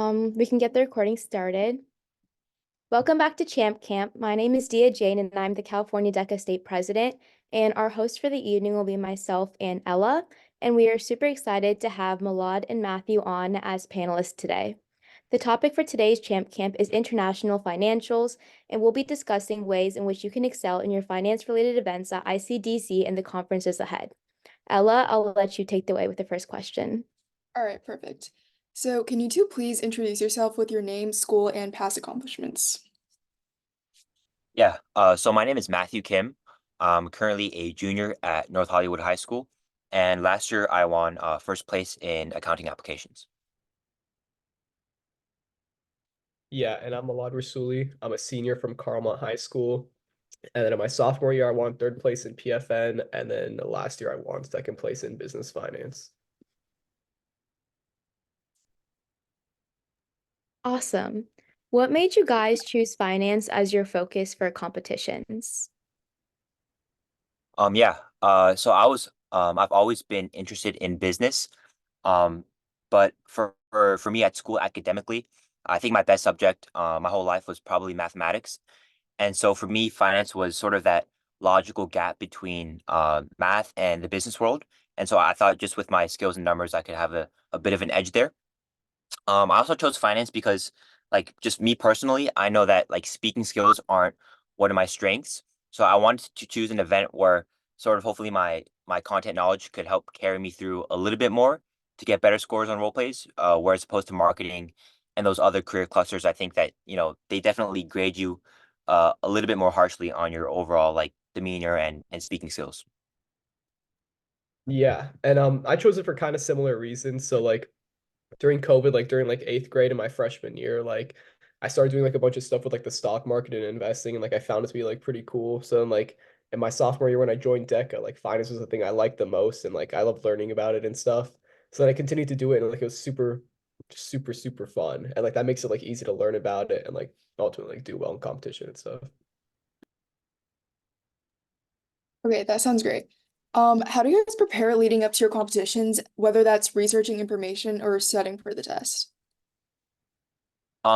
We can get the recording started. Welcome back to Champ Camp. My name is Dia Jane, and I'm the California DECA State President. And our host for the evening will be myself and Ella. And we are super excited to have Milad and Matthew on as panelists today. The topic for today's Champ Camp is international financials, and we'll be discussing ways in which you can excel in your finance-related events at ICDC and the conferences ahead. Ella, I'll let you take the way with the first question. All right, perfect. So can you two please introduce yourself with your name, school, and past accomplishments? Yeah, so my name is Matthew Kim. I'm currently a junior at North Hollywood High School, and last year I won first place in accounting applications. Yeah, and I'm Milad Rasuli. I'm a senior from Carmont High School. And then in my sophomore year, I won third place in PFN. And then last year, I won second place in business finance. Awesome. What made you guys choose finance as your focus for competitions? Yeah, so I've always been interested in business. Um, but for me at school academically, I think my best subject my whole life was probably mathematics. And so for me, finance was sort of that logical gap between math and the business world. And so I thought just with my skills and numbers, I could have a bit of an edge there. I also chose finance because, like, just me personally, I know that like speaking skills aren't one of my strengths. So I wanted to choose an event where sort of hopefully my content knowledge could help carry me through a little bit more to get better scores on role plays, whereas opposed to marketing and those other career clusters, I think that, they definitely grade you a little bit more harshly on your overall like demeanor and speaking skills. Yeah, and I chose it for kind of similar reasons. So like during COVID, like during like eighth grade in my freshman year, like I started doing like a bunch of stuff with like the stock market and investing, and like I found it to be like pretty cool. So then, like in my sophomore year when I joined DECA, like finance was the thing I liked the most, and like I loved learning about it and stuff. So then I continued to do it, and like it was super fun, and like that makes it like easy to learn about it and like ultimately like do well in competition and stuff. Okay, that sounds great. How do you guys prepare leading up to your competitions, whether that's researching information or studying for the test?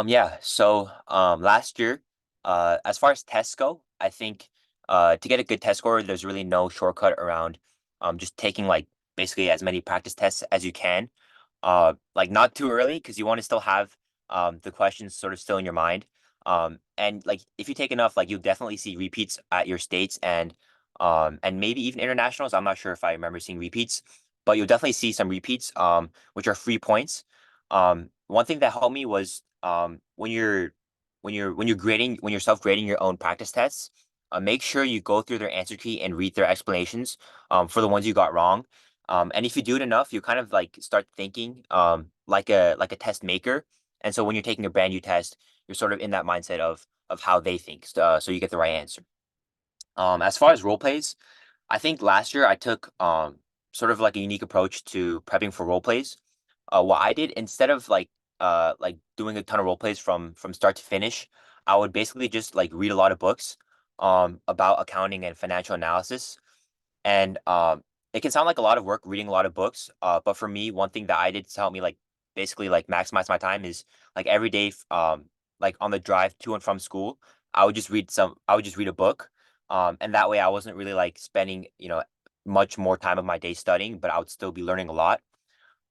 Yeah, so last year, as far as tests go, I think to get a good test score, there's really no shortcut around just taking like basically as many practice tests as you can. Like not too early because you want to still have the questions sort of still in your mind. And like if you take enough, like you'll definitely see repeats at your states and maybe even internationals. I'm not sure if I remember seeing repeats, but you'll definitely see some repeats which are free points. One thing that helped me was when you're self-grading your own practice tests, make sure you go through their answer key and read their explanations for the ones you got wrong. And if you do it enough, you kind of like start thinking like a test maker. And so when you're taking a brand new test, you're sort of in that mindset of how they think, so you get the right answer. As far as role plays, I think last year I took sort of like a unique approach to prepping for role plays. What I did instead of like doing a ton of role plays from start to finish, I would basically just like read a lot of books about accounting and financial analysis. And it can sound like a lot of work reading a lot of books. But for me, one thing that I did to help me like basically like maximize my time is like every day, like on the drive to and from school, I would just read a book. And that way I wasn't really like spending, much more time of my day studying, but I would still be learning a lot.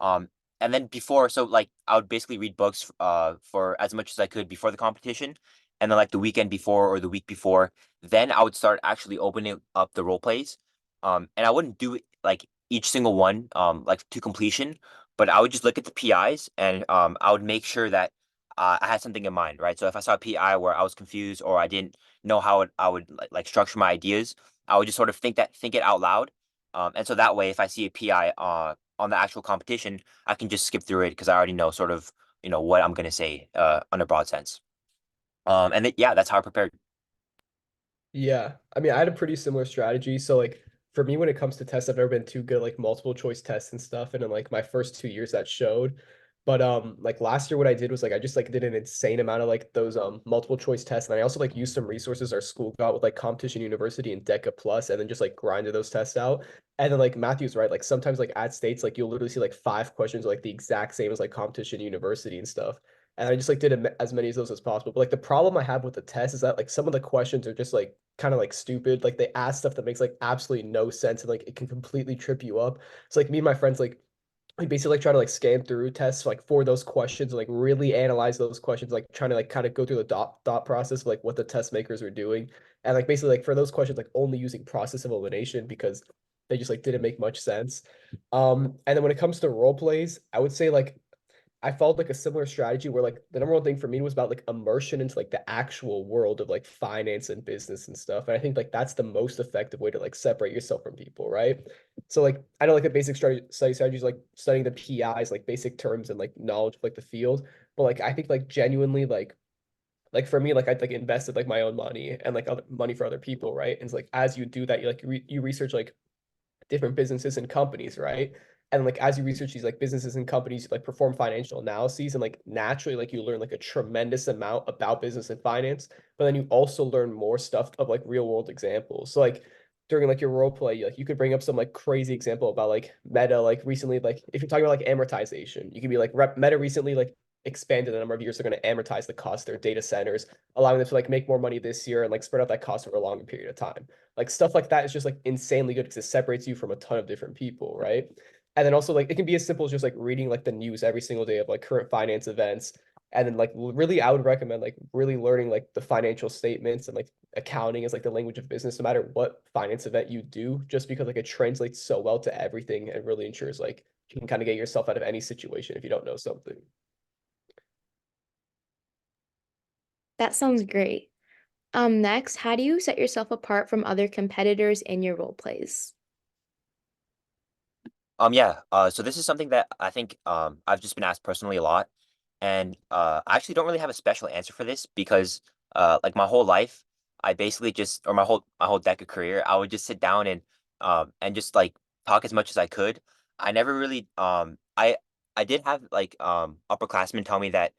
Um, and then before, so like I would basically read books for as much as I could before the competition. And then like the weekend before or the week before, then I would start actually opening up the role plays. And I wouldn't do like each single one like to completion, but I would just look at the PIs and I would make sure that I had something in mind, right? So if I saw a PI where I was confused or I didn't know how I would like structure my ideas, I would just sort of think it out loud. And so that way, if I see a PI on the actual competition, I can just skip through it because I already know sort of, what I'm gonna say on a broad sense. Yeah, that's how I prepared. Yeah, I mean, I had a pretty similar strategy. So like for me, when it comes to tests, I've never been too good at, like multiple choice tests and stuff. And in like my first 2 years, that showed. But like last year, what I did was like I just like did an insane amount of like those multiple choice tests, and I also like used some resources our school got with like Competition University and DECA Plus, and then just like grinded those tests out. And then like Matthew's right, like sometimes like at states, like you'll literally see like 5 questions like the exact same as like Competition University and stuff. and I just like did as many of those as possible. But like the problem I have with the test is that like some of the questions are just like kind of like stupid. Like they ask stuff that makes like absolutely no sense and like it can completely trip you up. It's like me and my friends like we basically like try to like scan through tests like for those questions, like really analyze those questions, like trying to like kind of go through the thought process of like what the test makers were doing. And like basically like for those questions, like only using process of elimination because they just like didn't make much sense. And then when it comes to role plays, I would say like I followed like a similar strategy where like the number one thing for me was about like immersion into like the actual world of like finance and business and stuff. And I think like that's the most effective way to like separate yourself from people, right? So like I know like the basic study strategies like studying the PIs, like basic terms and like knowledge of like the field. But like I think like genuinely like for me, like I like invested like my own money and like other money for other people, right? And it's like as you do that, you like you research like different businesses and companies, right? And like as you research these like businesses and companies, you like perform financial analyses and like naturally like you learn like a tremendous amount about business and finance, but then you also learn more stuff of like real world examples. So like during like your role play, like you could bring up some like crazy example about like Meta, like recently, like if you're talking about like amortization, you could be like Meta recently like expanded the number of years they're going to amortize the cost of their data centers, allowing them to like make more money this year and like spread out that cost over a longer period of time. Like stuff like that is just like insanely good because it separates you from a ton of different people, right? And then also like it can be as simple as just like reading like the news every single day of like current finance events. And then like really I would recommend like really learning like the financial statements and like accounting is like the language of business, no matter what finance event you do, just because like it translates so well to everything and really ensures like you can kind of get yourself out of any situation if you don't know something. That sounds great. Next, how do you set yourself apart from other competitors in your role plays? Yeah. So this is something that I think I've just been asked personally a lot, and I actually don't really have a special answer for this because like my whole life, I basically just or my whole DECA career, I would just sit down and just like talk as much as I could. I never really I did have like upperclassmen tell me that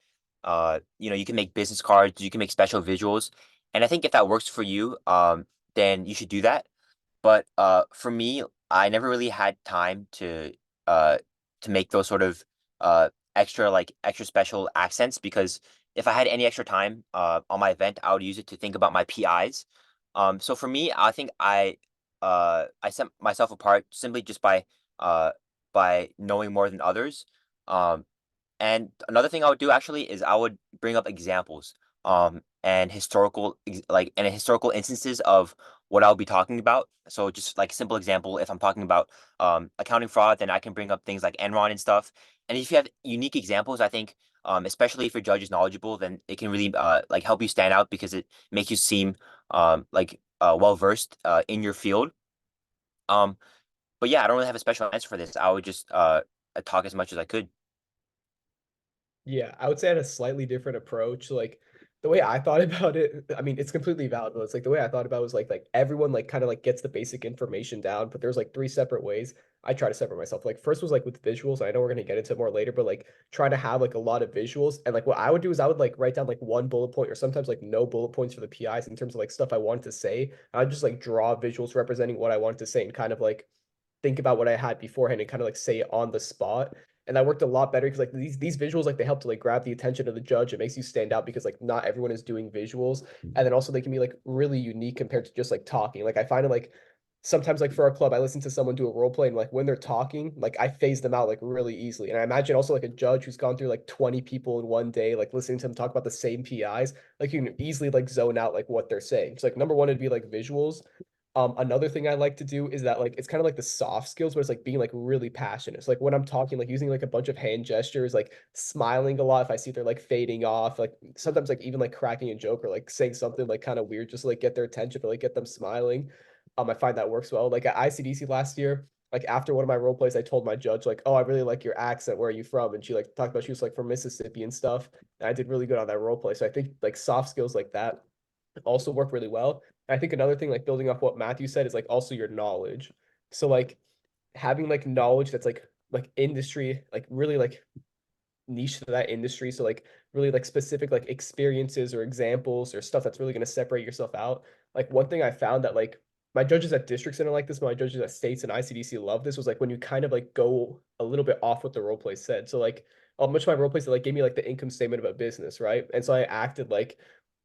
you can make business cards, you can make special visuals, and I think if that works for you, then you should do that. But, for me, I never really had time uh, to make those sort of, extra special accents because if I had any extra time, on my event, I would use it to think about my PIs. So for me, I think I set myself apart simply just by knowing more than others. Um and another thing I would do actually is I would bring up examples, and historical instances of what I'll be talking about. So just like a simple example, if I'm talking about accounting fraud, then I can bring up things like Enron and stuff. And if you have unique examples, I think especially if your judge is knowledgeable, then it can really like help you stand out because it makes you seem well versed in your field. Um, but yeah, I don't really have a special answer for this. I would just talk as much as I could. Yeah, I would say I had a slightly different approach. Like the way I thought about it, I mean, it's completely valid, but it's like the way I thought about it was like everyone like kind of like gets the basic information down, but there's like three separate ways I try to separate myself. Like first was like with visuals. I know we're gonna get into it more later, but like trying to have like a lot of visuals. And like what I would do is I would like write down like one bullet point or sometimes like no bullet points for the PIs in terms of like stuff I wanted to say. I'd just like draw visuals representing what I wanted to say and kind of like think about what I had beforehand and kind of like say it on the spot. And that worked a lot better because like these visuals like they help to like grab the attention of the judge. It makes you stand out because like not everyone is doing visuals. And then also they can be like really unique compared to just like talking. Like I find it like sometimes like for our club, I listen to someone do a role play and like when they're talking, like I phase them out like really easily. And I imagine also like a judge who's gone through like 20 people in one day, like listening to them talk about the same PIs, like you can easily like zone out like what they're saying. So like number one, it'd be like visuals. Another thing I like to do is that like it's kind of like the soft skills, but it's like being like really passionate. So like when I'm talking, like using like a bunch of hand gestures, like smiling a lot if I see they're like fading off, like sometimes like even like cracking a joke or like saying something like kind of weird just to like get their attention or like get them smiling. I find that works well. Like at ICDC last year, like after one of my role plays, I told my judge like, "Oh, I really like your accent. Where are you from?" And she like talked about she was like from Mississippi and stuff. And I did really good on that role play. So I think like soft skills like that also work really well. I think another thing, like building off what Matthew said, is like also your knowledge. So like having like knowledge that's like industry, like really like niche to that industry. So like really like specific like experiences or examples or stuff that's really going to separate yourself out. Like one thing I found that like my judges at district center like this, but my judges at states and ICDC love this was like when you kind of like go a little bit off what the role play said. So like much of my role plays that like gave me like the income statement of a business, right? And so I acted like,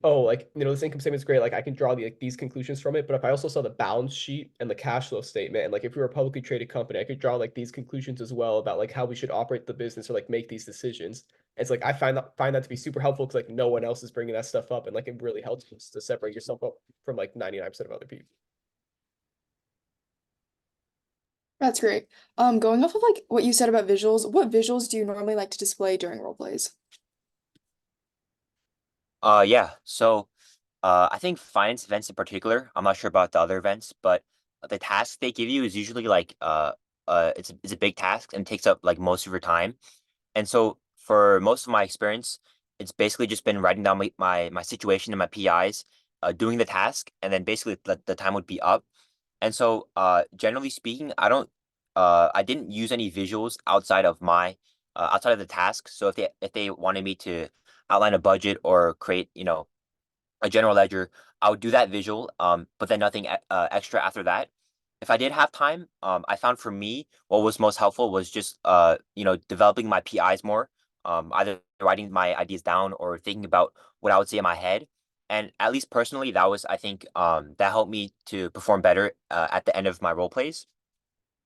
oh, like, you know, this income statement is great. Like I can draw like these conclusions from it. But if I also saw the balance sheet and the cash flow statement, and like if we were a publicly traded company, I could draw like these conclusions as well about like how we should operate the business or like make these decisions. It's like I find that to be super helpful because like no one else is bringing that stuff up, and like it really helps to separate yourself up from like 99% of other people. That's great. Going off of like what you said about visuals, what visuals do you normally like to display during role plays? Yeah. So, I think finance events in particular, I'm not sure about the other events, but the task they give you is usually like it's a big task and takes up like most of your time. And so for most of my experience, it's basically just been writing down my situation and my PIs, doing the task, and then basically the time would be up. And so generally speaking, I didn't use any visuals outside of the task. So if they wanted me to outline a budget or create, you know, a general ledger, I would do that visual, but then nothing extra after that. If I did have time, I found for me what was most helpful was just you know, developing my PIs more, either writing my ideas down or thinking about what I would say in my head. And at least personally, that was I think that helped me to perform better at the end of my role plays.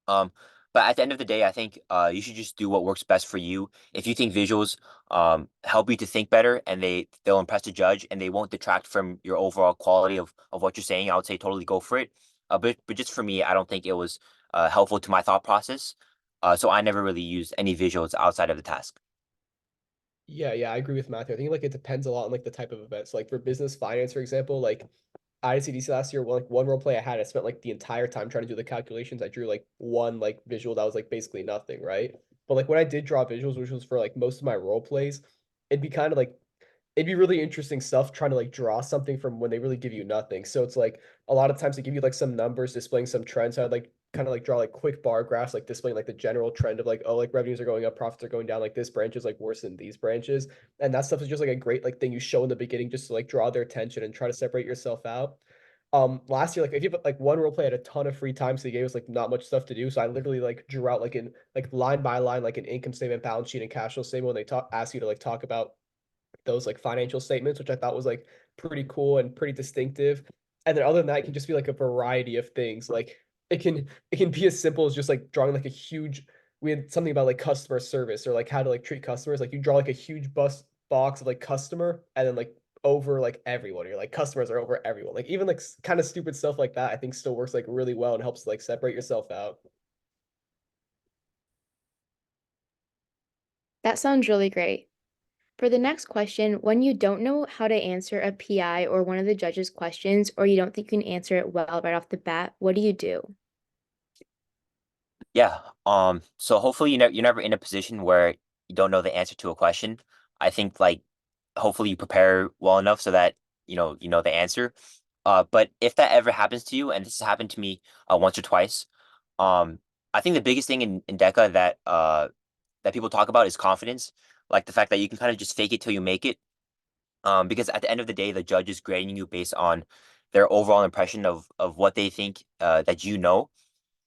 Um, but at the end of the day, I think you should just do what works best for you. If you think visuals help you to think better and they'll impress the judge and they won't detract from your overall quality of what you're saying, I would say totally go for it. But just for me, I don't think it was helpful to my thought process. So I never really used any visuals outside of the task. Yeah, yeah, I agree with Matthew. I think like it depends a lot on like the type of events. Like for business finance, for example, like ICDC last year, like one role play I had, I spent like the entire time trying to do the calculations. I drew like one like visual that was like basically nothing, right? But like when I did draw visuals, which was for like most of my role plays, it'd be kind of like it'd be really interesting stuff trying to like draw something from when they really give you nothing. So it's like a lot of times they give you like some numbers displaying some trends. So I'd like kind of like draw like quick bar graphs, like displaying like the general trend of like, oh, like revenues are going up, profits are going down, like this branch is like worse than these branches. And that stuff is just like a great like thing you show in the beginning just to like draw their attention and try to separate yourself out. Last year, like if you have like one role play had a ton of free time, so they gave us like not much stuff to do. So I literally like drew out like in like line by line, like an income statement, balance sheet, and cash flow statement when they talk ask you to like talk about those like financial statements, which I thought was like pretty cool and pretty distinctive. And then other than that, it can just be like a variety of things. Like it can be as simple as just like drawing like a huge we had something about like customer service or like how to like treat customers. Like you draw like a huge bus box of like customer and then like over like everyone. You're like customers are over everyone. Like even like kind of stupid stuff like that, I think still works like really well and helps like separate yourself out. That sounds really great. For the next question, when you don't know how to answer a PI or one of the judge's questions, or you don't think you can answer it well right off the bat, what do you do? Yeah. So hopefully you're never in a position where you don't know the answer to a question. I think like hopefully you prepare well enough so that you know the answer. But if that ever happens to you, and this has happened to me once or twice, um, I think the biggest thing in DECA that people talk about is confidence, like the fact that you can kind of just fake it till you make it. Because at the end of the day, the judge is grading you based on their overall impression of what they think that you know.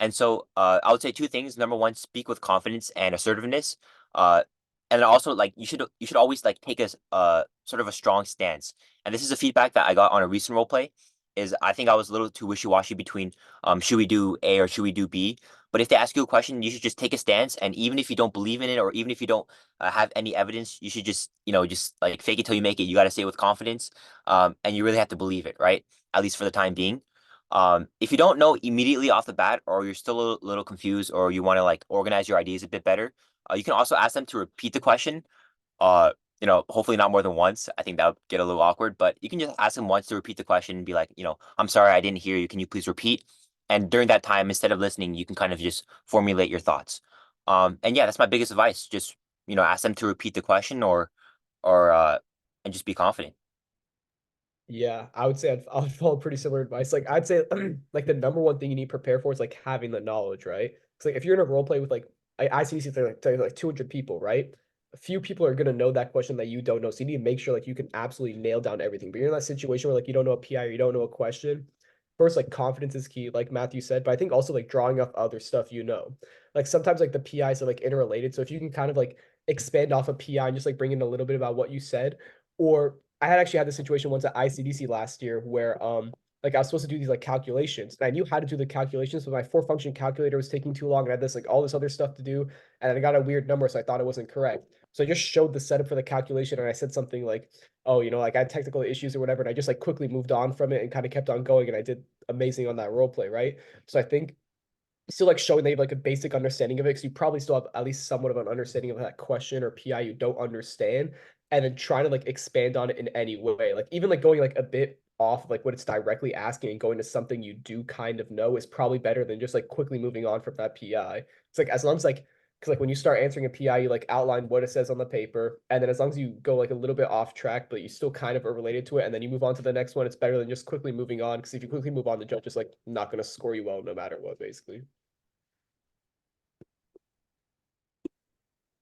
And so I would say two things. Number one, speak with confidence and assertiveness. Uh, and then also like you should always like take sort of a strong stance. And this is a feedback that I got on a recent role play. Is I think I was a little too wishy-washy between should we do A or should we do B? But if they ask you a question, you should just take a stance. And even if you don't believe in it, or even if you don't have any evidence, you should just just like fake it till you make it. You got to say it with confidence, and you really have to believe it, right? At least for the time being. If you don't know immediately off the bat, or you're still a little confused, or you want to like organize your ideas a bit better, you can also ask them to repeat the question. Uh, hopefully not more than once. I think that would get a little awkward, but you can just ask them once to repeat the question and be like, I'm sorry, I didn't hear you. Can you please repeat? And during that time, instead of listening, you can kind of just formulate your thoughts. And yeah, that's my biggest advice. Just, ask them to repeat the question or and just be confident. Yeah, I would say I would follow pretty similar advice. Like I'd say like the number one thing you need to prepare for is like having the knowledge, right? It's like if you're in a role play with like ICDC like 200 people, right? A few people are gonna know that question that you don't know. So you need to make sure like you can absolutely nail down everything. But you're in that situation where like you don't know a PI or you don't know a question. First, like confidence is key, like Matthew said, but I think also like drawing off other stuff you know. Like sometimes like the PIs are like interrelated. So if you can kind of like expand off of PI and just like bring in a little bit about what you said. Or I had actually had this situation once at ICDC last year where like I was supposed to do these like calculations and I knew how to do the calculations, but my four function calculator was taking too long and I had this like all this other stuff to do and I got a weird number, so I thought it wasn't correct. So I just showed the setup for the calculation and I said something like, oh, like I had technical issues or whatever, and I just like quickly moved on from it and kind of kept on going and I did amazing on that role play, right? So I think still like showing they have like a basic understanding of it, because you probably still have at least somewhat of an understanding of that question or PI you don't understand, and then trying to like expand on it in any way. Like even like going like a bit off of like what it's directly asking and going to something you do kind of know is probably better than just like quickly moving on from that PI. It's like as long as like because like when you start answering a PI, you like outline what it says on the paper, and then as long as you go like a little bit off track, but you still kind of are related to it, and then you move on to the next one, it's better than just quickly moving on. Because if you quickly move on, the judge is like not going to score you well no matter what, basically.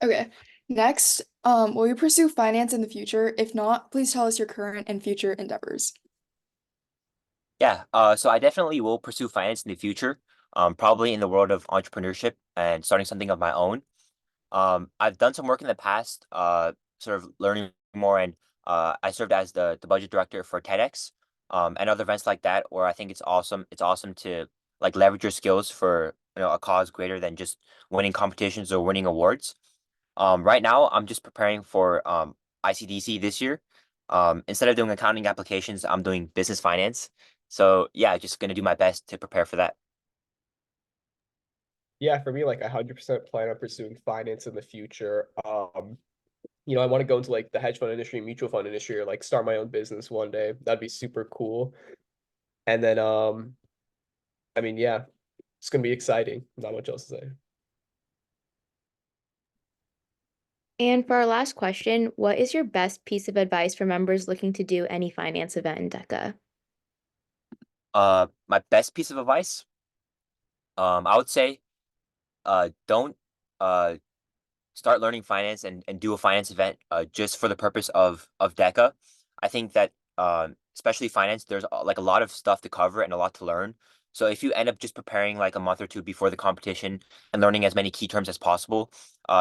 Okay. Next, will you pursue finance in the future? If not, please tell us your current and future endeavors. Yeah, so I definitely will pursue finance in the future, probably in the world of entrepreneurship and starting something of my own. I've done some work in the past, sort of learning more, and I served as the budget director for TEDx, and other events like that, where I think it's awesome. It's awesome to like leverage your skills for a cause greater than just winning competitions or winning awards. Right now, I'm just preparing for ICDC this year. Instead of doing accounting applications, I'm doing business finance. So yeah, just gonna do my best to prepare for that. Yeah, for me, like I 100% plan on pursuing finance in the future. I want to go into like the hedge fund industry, mutual fund industry, or like start my own business one day. That'd be super cool. And then, I mean, yeah, it's gonna be exciting. Not much else to say. And for our last question, what is your best piece of advice for members looking to do any finance event in DECA? My best piece of advice, I would say, don't uh start learning finance and do a finance event just for the purpose of DECA. I think that especially finance, there's like a lot of stuff to cover and a lot to learn. So if you end up just preparing like a month or two before the competition and learning as many key terms as possible,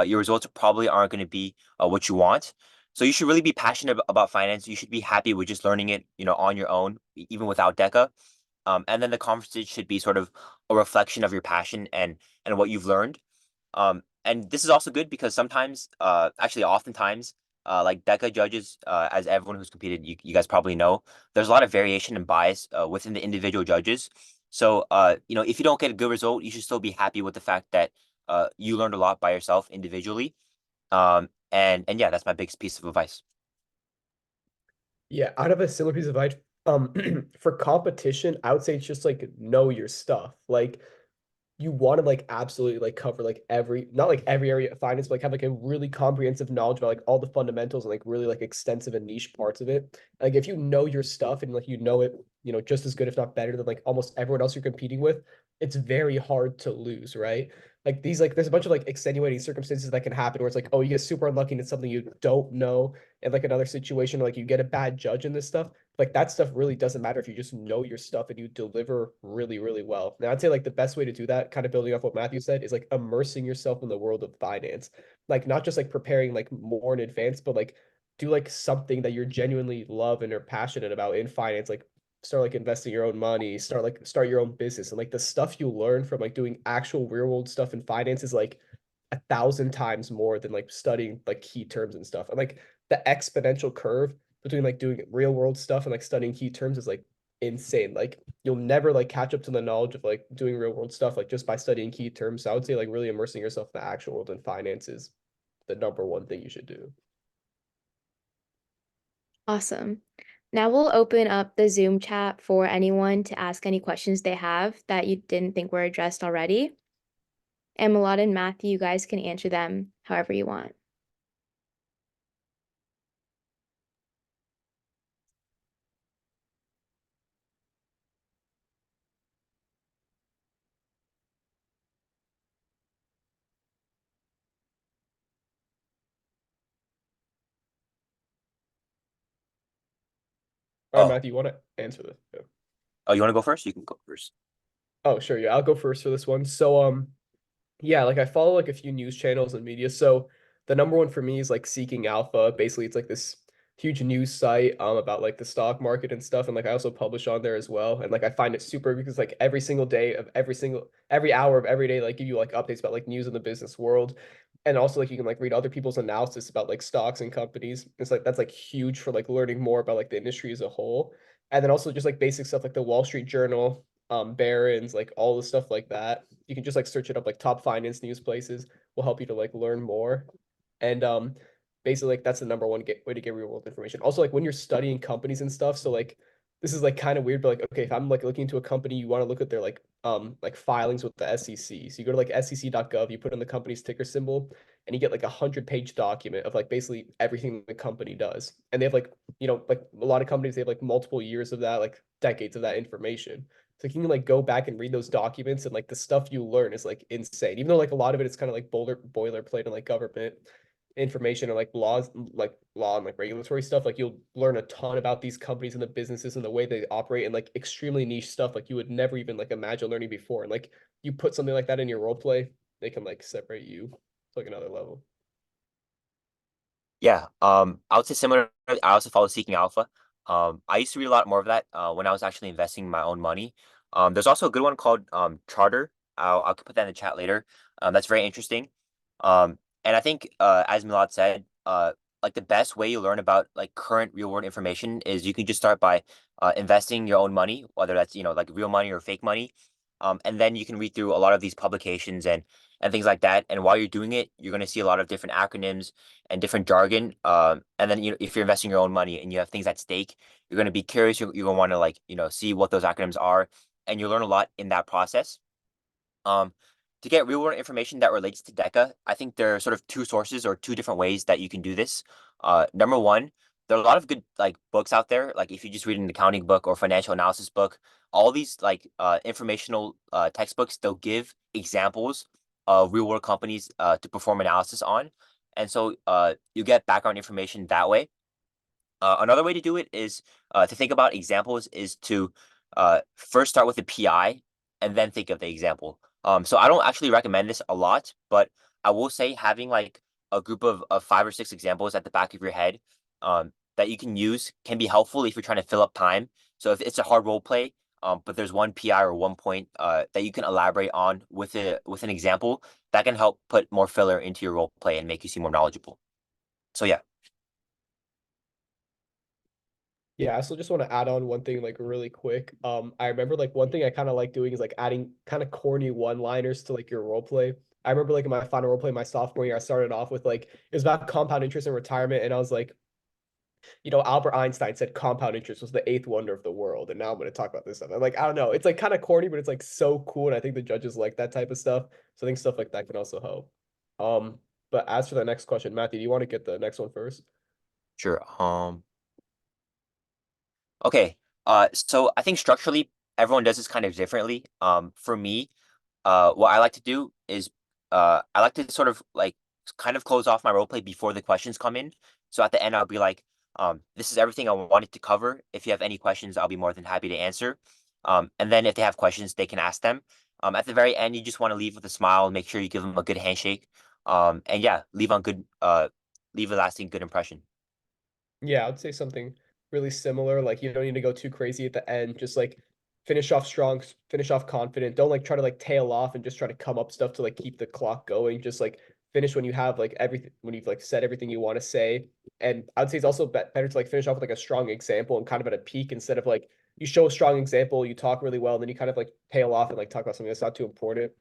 your results probably aren't going to be what you want. So you should really be passionate about finance. You should be happy with just learning it, on your own, even without DECA. And then the conferences should be sort of a reflection of your passion and what you've learned. And this is also good because sometimes, actually, oftentimes, like DECA judges, as everyone who's competed, you guys probably know, there's a lot of variation and bias within the individual judges. So, if you don't get a good result, you should still be happy with the fact that you learned a lot by yourself individually. And yeah, that's my biggest piece of advice. Yeah, out of a similar piece of advice, for competition, I would say it's just like know your stuff. Like you want to like absolutely like cover like not like every area of finance, but like have like a really comprehensive knowledge about like all the fundamentals and like really like extensive and niche parts of it. Like if you know your stuff and like you know it, just as good, if not better than like almost everyone else you're competing with, it's very hard to lose, right? Like there's a bunch of like extenuating circumstances that can happen where it's like, oh, you get super unlucky and it's something you don't know. And like another situation, like you get a bad judge in this stuff, like that stuff really doesn't matter if you just know your stuff and you deliver really, really well. Now, I'd say like the best way to do that, kind of building off what Matthew said, is like immersing yourself in the world of finance. Like not just like preparing like more in advance, but like do like something that you're genuinely love and are passionate about in finance. Like start like investing your own money, start your own business. And like the stuff you learn from like doing actual real world stuff in finance is like 1,000 times more than like studying like key terms and stuff. And like the exponential curve between like doing real world stuff and like studying key terms is like insane. Like you'll never like catch up to the knowledge of like doing real world stuff like just by studying key terms. So I would say like really immersing yourself in the actual world and finance is the number one thing you should do. Awesome. Now we'll open up the Zoom chat for anyone to ask any questions they have that you didn't think were addressed already. And Milad and Matthew, you guys can answer them however you want. All right, Oh, Matthew, you want to answer this? Yeah. oh, you want to go first? You can go first. Oh, sure. Yeah, I'll go first for this one. So, yeah, like I follow like a few news channels and media. So the number one for me is like Seeking Alpha. Basically, it's like this huge news site about like the stock market and stuff. And like I also publish on there as well. And like I find it super because like every single day of every hour of every day, like give you like updates about like news in the business world. And also like you can like read other people's analysis about like stocks and companies. It's like that's like huge for like learning more about like the industry as a whole. And then also just like basic stuff like the Wall Street Journal, Barron's, like all the stuff like that. You can just like search it up, like top finance news places will help you to like learn more. And basically like that's the number one way to get real world information. Also like when you're studying companies and stuff, so like this is like kind of weird, but like okay, if I'm like looking into a company, you want to look at their like filings with the SEC. So you go to like sec.gov, you put in the company's ticker symbol, and you get like 100-page document of like basically everything the company does. And they have like, you know, like a lot of companies, they have like multiple years of that, like decades of that information. So you can like go back and read those documents, and like the stuff you learn is like insane. Even though like a lot of it is kind of like boilerplate and like government information and like laws, like law and like regulatory stuff, like you'll learn a ton about these companies and the businesses and the way they operate, and like extremely niche stuff like you would never even like imagine learning before. And like you put something like that in your role play, they can like separate you to like another level. Yeah, I would say similar. I also follow Seeking Alpha. I used to read a lot more of that when I was actually investing my own money. There's also a good one called Charter. I'll put that in the chat later. That's very interesting. And I think as Milad said, like the best way you learn about like current real world information is you can just start by investing your own money, whether that's like real money or fake money. And then you can read through a lot of these publications and things like that. And while you're doing it, you're going to see a lot of different acronyms and different jargon. And then if you're investing your own money and you have things at stake, you're going to be curious. You're going to want to like see what those acronyms are, and you learn a lot in that process. Um, to get real world information that relates to DECA, I think there are sort of two sources or two different ways that you can do this. Number one, there are a lot of good like books out there. Like if you just read an accounting book or financial analysis book, all these like informational textbooks, they'll give examples of real world companies to perform analysis on. And so you get background information that way. Another way to do it is to think about examples is to first start with the PI and then think of the example. So I don't actually recommend this a lot, but I will say having like a group of 5 or 6 examples at the back of your head that you can use can be helpful if you're trying to fill up time. So if it's a hard role play, but there's one PI or one point that you can elaborate on with an example, that can help put more filler into your role play and make you seem more knowledgeable. So yeah. Yeah, I still just want to add on one thing like really quick. I remember like one thing I kind of like doing is like adding kind of corny one-liners to like your role play. I remember like in my final role play my sophomore year, I started off with like it was about compound interest and retirement, and I was like, Albert Einstein said compound interest was the eighth wonder of the world, and now I'm going to talk about this stuff. I'm like, I don't know, it's like kind of corny, but it's like so cool, and I think the judges like that type of stuff. So I think stuff like that can also help. But as for the next question, Matthew, do you want to get the next one first? Sure. Okay. So I think structurally everyone does this kind of differently. For me, what I like to do is I like to sort of like kind of close off my role play before the questions come in. So at the end I'll be like, this is everything I wanted to cover. If you have any questions, I'll be more than happy to answer. And then if they have questions, they can ask them. At the very end, you just want to leave with a smile, make sure you give them a good handshake. And yeah, leave a lasting good impression. Yeah, I'd say something really similar. Like you don't need to go too crazy at the end. Just like finish off strong, finish off confident. Don't like try to like tail off and just try to come up stuff to like keep the clock going. Just like finish when you have like everything when you've like said everything you want to say. And I would say it's also better to like finish off with like a strong example and kind of at a peak instead of like you show a strong example, you talk really well, and then you kind of like tail off and like talk about something that's not too important.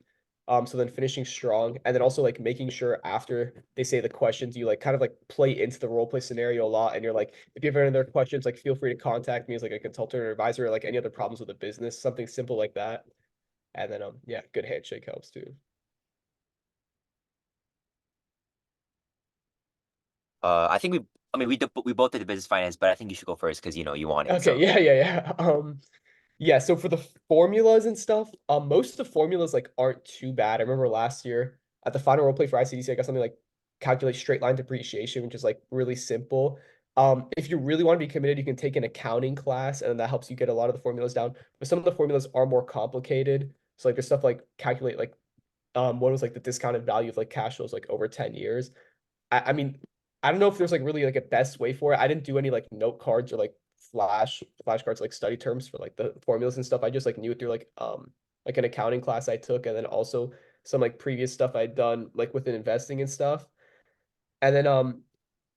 So then finishing strong, and then also like making sure after they say the questions, you like kind of like play into the role play scenario a lot. And you're like, if you have any other questions, like feel free to contact me as like a consultant or advisor, or like any other problems with the business, something simple like that. And then yeah, good handshake helps too. I think we both did the business finance, but I think you should go first because you want it. Okay, So yeah. Yeah, so for the formulas and stuff, most of the formulas like aren't too bad. I remember last year at the final role play for ICDC, I got something like calculate straight line depreciation, which is like really simple. If you really want to be committed, you can take an accounting class, and that helps you get a lot of the formulas down. But some of the formulas are more complicated. So like there's stuff like calculate like what was like the discounted value of like cash flows like over 10 years. I mean, I don't know if there's like really like a best way for it. I didn't do any like note cards or like flashcards like study terms for like the formulas and stuff. I just like knew it through like an accounting class I took, and then also some like previous stuff I'd done like within investing and stuff. And then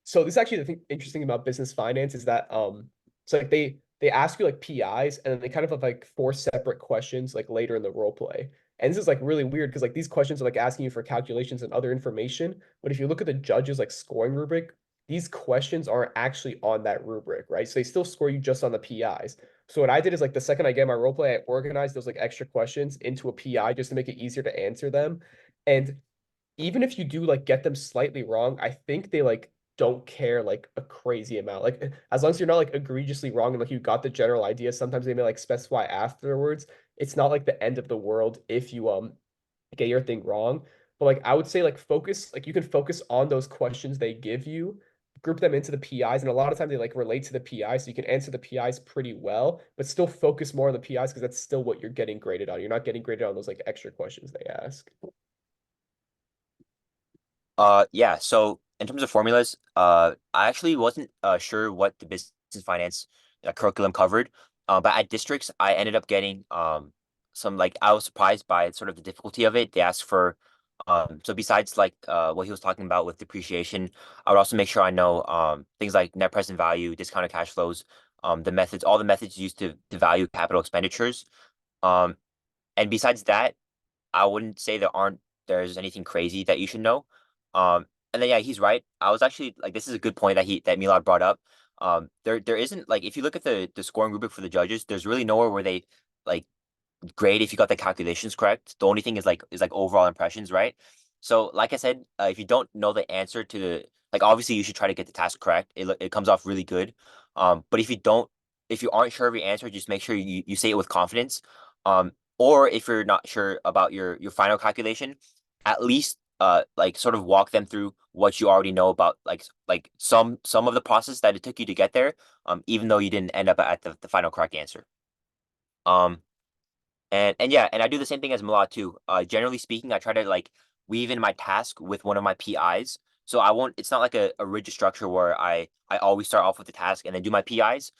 so this is actually the thing interesting about business finance is that so like they ask you like PIs, and then they kind of have like four separate questions like later in the role play. And this is like really weird because like these questions are like asking you for calculations and other information. But if you look at the judges like scoring rubric, these questions aren't actually on that rubric, right? So they still score you just on the PIs. So what I did is like the second I get my role play, I organized those like extra questions into a PI just to make it easier to answer them. And even if you do like get them slightly wrong, I think they like don't care like a crazy amount. Like as long as you're not like egregiously wrong and like you got the general idea, sometimes they may like specify afterwards. It's not like the end of the world if you get your thing wrong. But like I would say like focus, like you can focus on those questions they give you, group them into the PIs, and a lot of times they like relate to the PI, so you can answer the PIs pretty well, but still focus more on the PIs because that's still what you're getting graded on. You're not getting graded on those like extra questions they ask. Yeah, so in terms of formulas, I actually wasn't sure what the business finance curriculum covered. But at districts, I ended up getting some like I was surprised by sort of the difficulty of it. They asked for so besides like what he was talking about with depreciation, I would also make sure I know things like net present value, discounted cash flows, the methods, all the methods used to value capital expenditures. Um, and besides that, I wouldn't say there's anything crazy that you should know. And then yeah, he's right. I was actually like this is a good point that Milad brought up. There isn't like if you look at the scoring rubric for the judges, there's really nowhere where they like grade if you got the calculations correct. The only thing is like overall impressions, right? So like I said, if you don't know the answer to the like obviously you should try to get the task correct. It comes off really good. But if you aren't sure of your answer, just make sure you say it with confidence. Or if you're not sure about your final calculation, at least like sort of walk them through what you already know about like some of the process that it took you to get there, even though you didn't end up at the final correct answer. Um and yeah, and I do the same thing as Milad too. Generally speaking, I try to like weave in my task with one of my PIs. So I won't. It's not like a rigid structure where I always start off with the task and then do my PIs.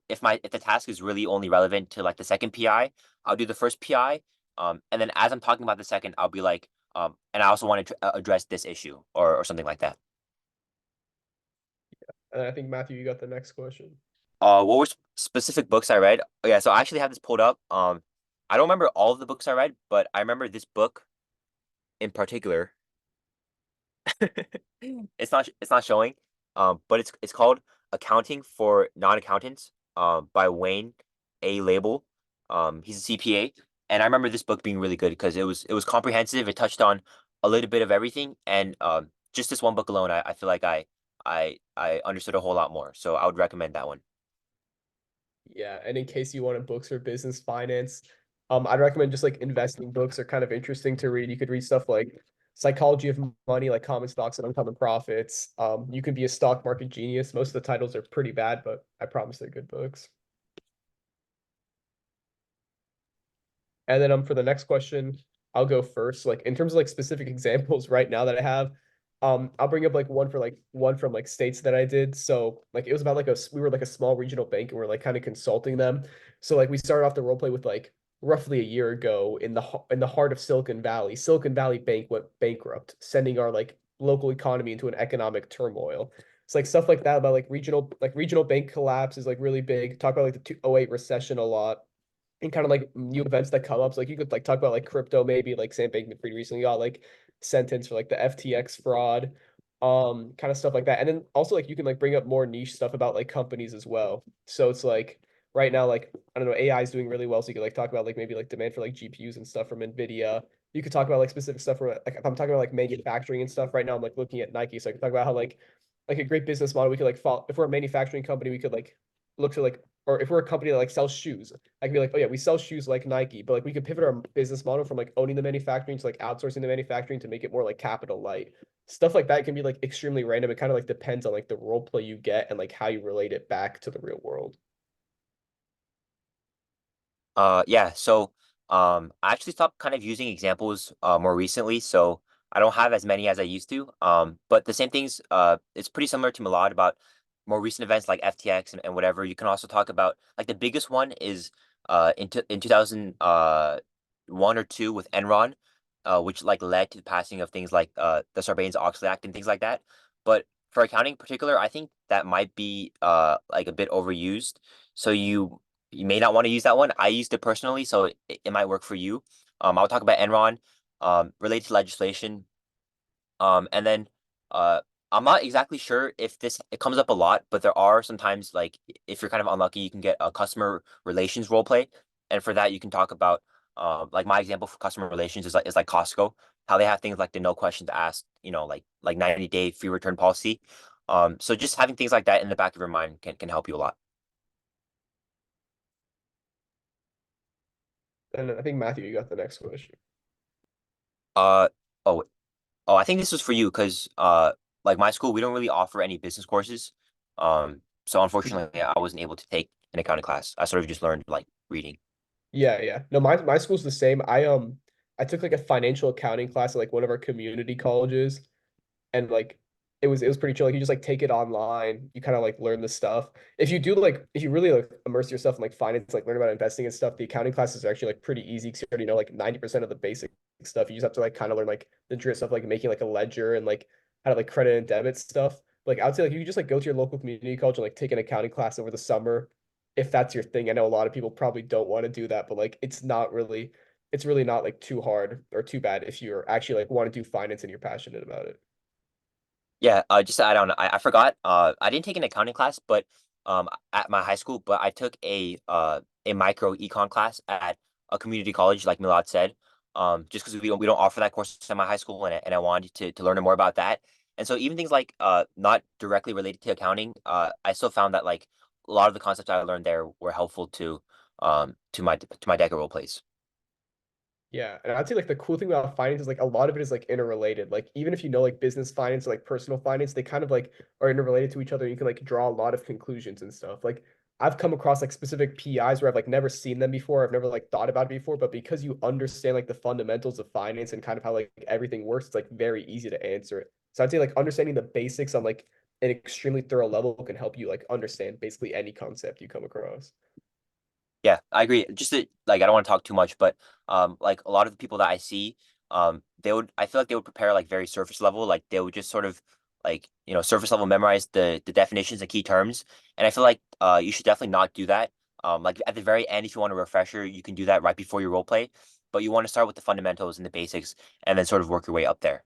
If the task is really only relevant to like the second PI, I'll do the first PI. And then as I'm talking about the second, I'll be like, and I also want to address this issue or something like that. And I think Matthew, you got the next question. What were specific books I read? Oh, yeah, so I actually have this pulled up. I don't remember all of the books I read, but I remember this book in particular. It's not showing. But it's called Accounting for Non-Accountants, by Wayne A. Label. He's a CPA, and I remember this book being really good because it was comprehensive. It touched on a little bit of everything, and just this one book alone, I feel like I understood a whole lot more. So I would recommend that one. Yeah, and in case you wanted books for business finance, I'd recommend just like investing books are kind of interesting to read. You could read stuff like Psychology of Money, like Common Stocks and Uncommon Profits. You can be a stock market genius. Most of the titles are pretty bad, but I promise they're good books. And then for the next question, I'll go first. Like in terms of like specific examples right now that I have, I'll bring up like one from like states that I did. So like it was about like we were like a small regional bank and we're like kind of consulting them. So like we started off the role play with like roughly a year ago in the heart of Silicon Valley. Silicon Valley Bank went bankrupt, sending our like local economy into an economic turmoil. It's like stuff like that about like regional bank collapse is like really big. Talk about like the 2008 recession a lot and kind of like new events that come up. So like you could like talk about like crypto, maybe like Sam Bankman-Fried recently got like sentenced for like the FTX fraud, kind of stuff like that. And then also like you can like bring up more niche stuff about like companies as well. So it's like right now, like I don't know, AI is doing really well. So you could like talk about like maybe like demand for like GPUs and stuff from NVIDIA. You could talk about like specific stuff for like if I'm talking about like manufacturing and stuff right now, I'm like looking at Nike. So I can talk about how like a great business model, we could like follow if we're a manufacturing company, we could like look to like or if we're a company that like sells shoes, I can be like, oh yeah, we sell shoes like Nike, but like we could pivot our business model from like owning the manufacturing to like outsourcing the manufacturing to make it more like capital light. Stuff like that can be like extremely random. It kind of like depends on like the role play you get and like how you relate it back to the real world. Yeah, so I actually stopped kind of using examples more recently. So I don't have as many as I used to. But the same things, it's pretty similar to Milad about more recent events like FTX and whatever. You can also talk about like the biggest one is in 2001 or two with Enron, which like led to the passing of things like the Sarbanes-Oxley Act and things like that. But for accounting in particular, I think that might be like a bit overused. So you may not want to use that one. I used it personally, so it might work for you. I'll talk about Enron, related to legislation. And then uh, I'm not exactly sure if it comes up a lot, but there are sometimes like if you're kind of unlucky, you can get a customer relations role play, and for that you can talk about like my example for customer relations is like Costco, how they have things like the no questions asked, like 90-day free return policy. So just having things like that in the back of your mind can help you a lot. And I think Matthew, you got the next question. Uh oh I think this was for you because like my school we don't really offer any business courses. So unfortunately I wasn't able to take an accounting class. I sort of just learned like reading. Yeah, yeah. No, my school's the same. I took like a financial accounting class at like one of our community colleges, and like it was pretty chill. Like you just like take it online, you kind of like learn the stuff. If you really like immerse yourself in like finance, like learn about investing and stuff, the accounting classes are actually like pretty easy because you already know like 90% of the basic stuff. You just have to like kind of learn like the intricate stuff like making like a ledger and like how to like credit and debit stuff. Like I would say like you could just like go to your local community college and like take an accounting class over the summer if that's your thing. I know a lot of people probably don't want to do that, but like it's really not like too hard or too bad if you're actually like want to do finance and you're passionate about it. Yeah, just to add on, I forgot. I didn't take an accounting class, but at my high school, but I took a micro econ class at a community college, like Milad said. Just because we don't offer that course at my high school, and I wanted to learn more about that. And so even things like not directly related to accounting, I still found that like a lot of the concepts I learned there were helpful to my DECA role plays. Yeah, and I'd say like the cool thing about finance is like a lot of it is like interrelated. Like even if you know like business finance or like personal finance, they kind of like are interrelated to each other. You can like draw a lot of conclusions and stuff. Like I've come across like specific PIs where I've like never seen them before. I've never like thought about it before, but because you understand like the fundamentals of finance and kind of how like everything works, it's like very easy to answer it. So I'd say like understanding the basics on like an extremely thorough level can help you like understand basically any concept you come across. Yeah, I agree. Just that, like, I don't want to talk too much, but like a lot of the people that I see, I feel like they would prepare like very surface level, like they would just sort of like surface level memorize the definitions and key terms, and I feel like you should definitely not do that. Like at the very end, if you want a refresher, you can do that right before your role play, but you want to start with the fundamentals and the basics, and then sort of work your way up there.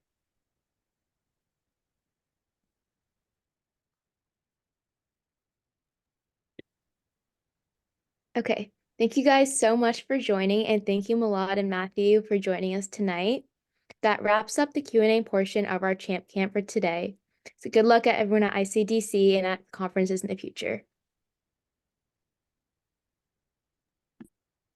Okay. Thank you guys so much for joining, and thank you Milad and Matthew for joining us tonight. That wraps up the Q&A portion of our Champ Camp for today. So good luck at everyone at ICDC and at conferences in the future.